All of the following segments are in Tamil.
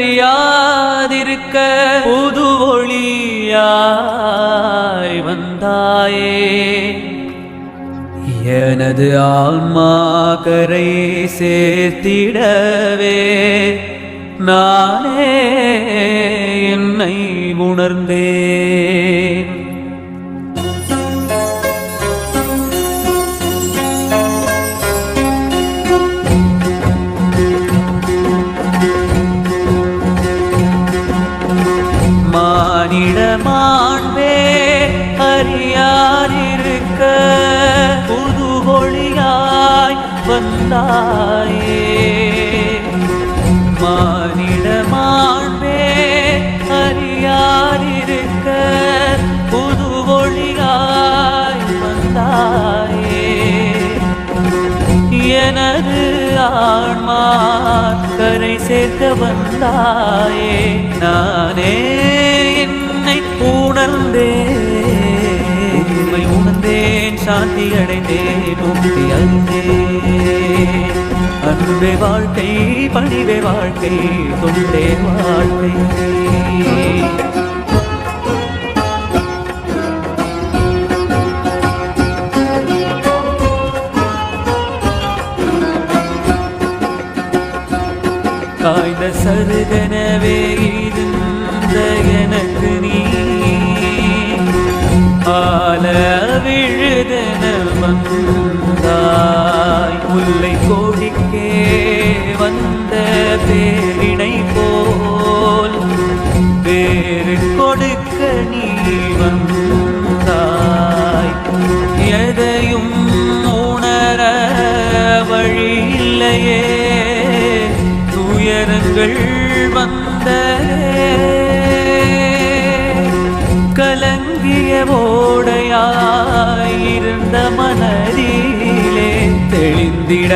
அறியாதிருக்க புது ஒளியாய் வந்தாயே. எனது ஆன்மா கரை சேர்த்திடவே நானே என்னை உணர்ந்தேன். மானிடமாண்பே அறியாதிருக்க புது ஒளியாய் வந்தாயே. மானிடமாண்பே அறியாதிருக்க புது ஒளியாய் வந்தாயே. எனது ஆன்மா கரை சேர்க்க வந்தாயே. நானே என்னை உணர்ந்தேன், உண்மை உணர்ந்தேன், சாந்தி அடைந்தேன், முக்தி அறிந்தேன். அன்பே வாழ்க்கை, பணிவே வாழ்க்கை, தொண்டே வாழ்க்கை. காய்ந்த சருகனவே இருந்த எனக்கு நீ ஆல விழுதன வந்தாய். முல்லை கோடிக்கே வந்த பேரினை போல் வேறு கொடுக்க நீ வந்தாய். எதையும் உணர வழி இல்லையே, துயரங்கள் வந்த கலங்கிய ஓடையாயிருந்த மனதிலே தெளிந்திட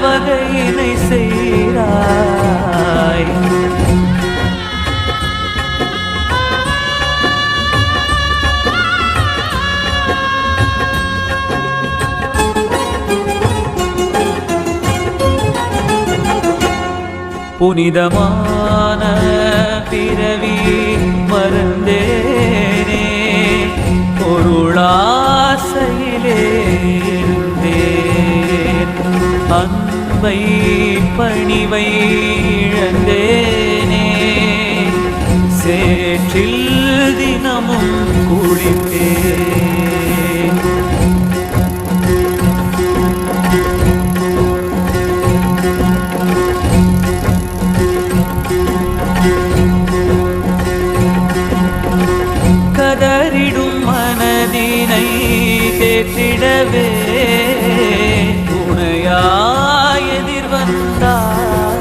வகையினை செய்தாய். புனிதமான பிறவி மறந்தேனே, பொருளாசையிலே இருந்தேன். அன்பை பணிவை இழந்தேனே, சேற்றில் தினமும் குளித்தேன். கதறிடும் மனதினை தேற்றிடவே துணையாய் எதிர்வந்தாய்.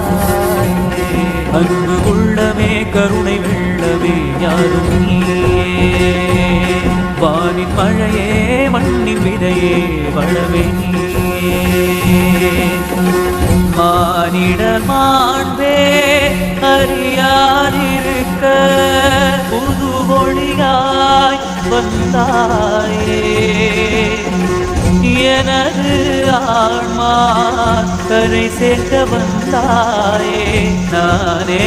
அன்பு உள்ளமே, கருணை வெள்ளமே, யாரும் நீயே. வானின் மழையே, மண்ணின் விதையே, வளமே நீயே. மானிடர் மாண்பே அறியாதிருக்க புது ஒளியாய் வந்தாயே. எனது ஆன்மா கரை சேர்க்க வந்தாயே. நானே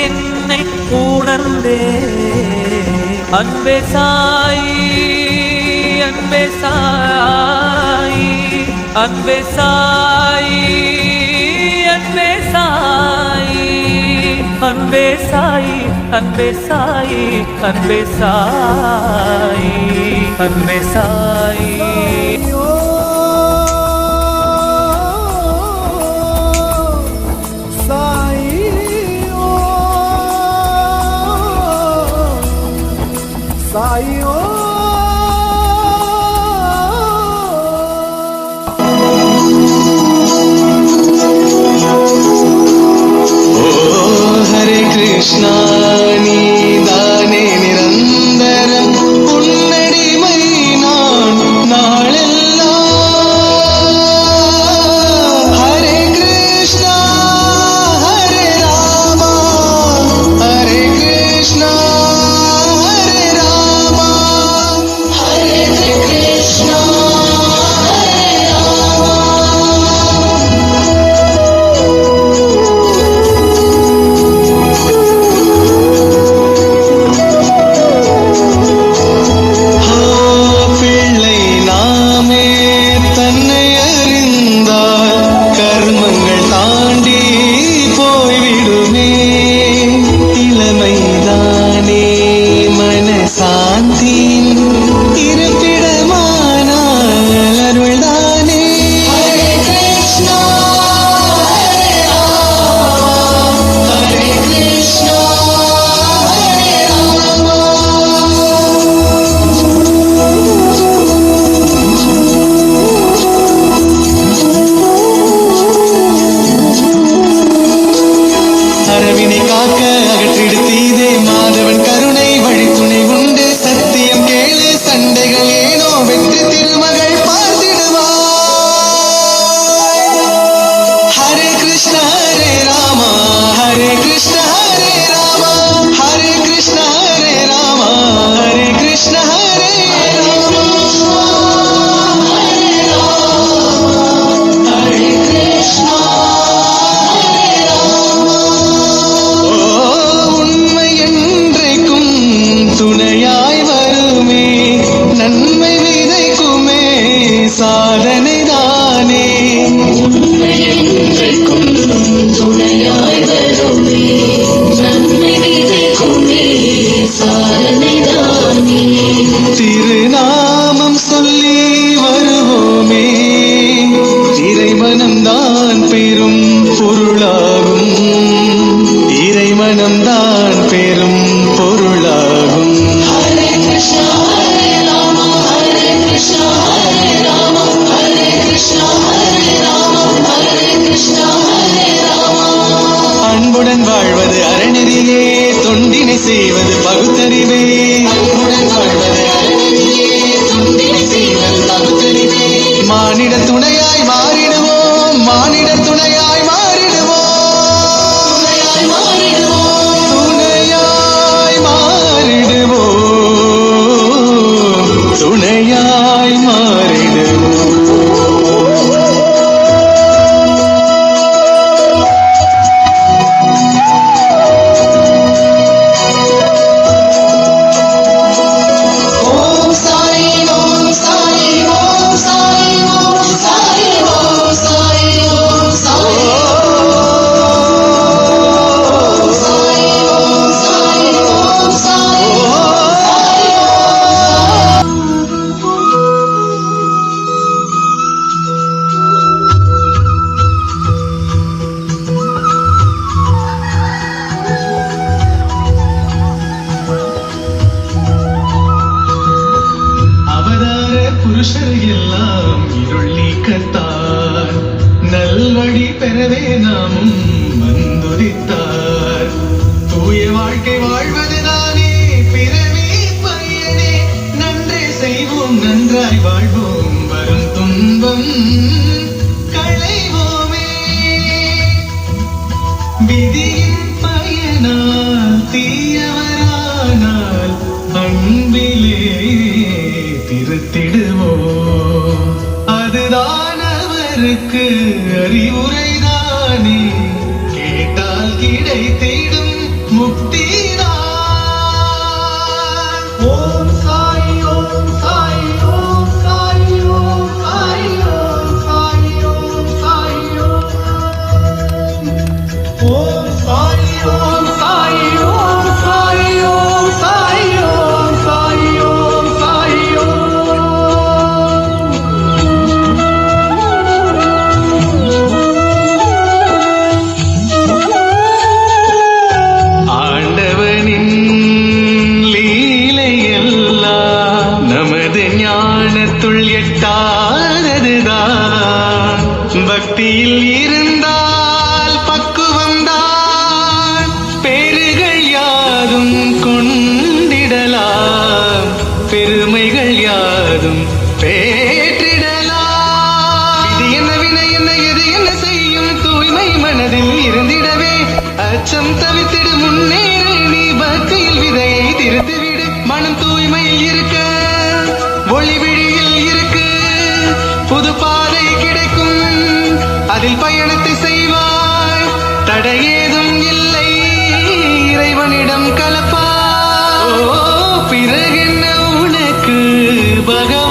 என்னை உணர்ந்தேன். அன்பே சாயி, அன்பே சாயி, அன்பே சாயி, அன்பே சாயி, அன்பே சாயி, அன்பே சாயி, அன்பே சாயி, அன்பே சாயி. Hare Krishna, நீதானே நிரந்தரம், உன்னடிமை நான் நாளெல்லாம். Hare Krishna, Hare Rama, Hare Krishna, Hare Rama, Hare Krishna, Hare Rama. தான் பெரும் பொருளாகும். Hare Krishna Hare Rama Hare Krishna Hare Rama Hare Krishna Hare Rama Hare Krishna Hare Rama. அன்புடன் வாழ்வது அறநெறியே, தொண்டினை செய்வது பகுத்தறிவே. அன்புடன் வாழ்வது அறநெறியே, தொண்டினை செய்வது பகுத்தறிவே. மானிட துணையாய் மாறிடுவோம், மானிட துணையாய் மாறிடுவோம், துணையாய் மாறிடுவோம், துணையாய் மாறிடுவோம், துணையாய் மாறிடுவோம். ஓம் சாய் ஓம் சாய் ஓம் சாய் ஓம் சாய் ஓம் சாய் ஓம் சாய் ஓம் சாய் ஓம் சாய் ஓம் சாய் அவதார புருஷர் எல்லாம் இருள் நீக்கத்தார், நல்வழி பெறவே நாமும் வந்துதித்தார். தூய வாழ்க்கை வாழ்வதுதானே பிறவி பயனே, நன்றே செய்வோம் நன்றாய் வாழ்வோம், வரும் துன்பம் களைவோமே. விதியின் பயனால் தீயவரானால் அன்பிலே திருத்திடுவோம், அதுதான் அவருக்கு அறிவுரைதானே, கேட்டால் கிடைத்திடும் முக்திதான். ஓம் சாய் ஓம் சாய் ஓம் சாய் ஓம் சாய் ஓம் சாய் ஓம் சாய் ஓம். ஓம் சாய் ஓம் சாய் ஓம் சாய் ஓம் சாய் ஓம் சாய் ஓம் சாய் ஓம். ஆண்டவனின் லீலையெல்லாம் நமது ஞானத்துள் எட்டாததுதான், பக்தியில் இருந்தால் பக்குவம்தான், பேறுகள் யாதும் கொண்டிடலாம், பெருமைகள் யாதும் பேற்றிடலாம். இது என்ன வினை என்ன எது என்ன செய்யும், தூய்மை மனதில் இருந்திடவே அச்சம் தவித்திடு, முன்னேறு நீ பக்தியில் விதையை திருத்திவிடு. மனம் தூய்மையில் இருக்க ஒளிவிழியில் இருக்கு, புது பாதை கிடைக்கும், அதில் பயணத்தை செய்வாய், தடையேதும் இல்லை, இறைவனிடம் கலப்பா. பிறகென்ன உனக்கு பகவான்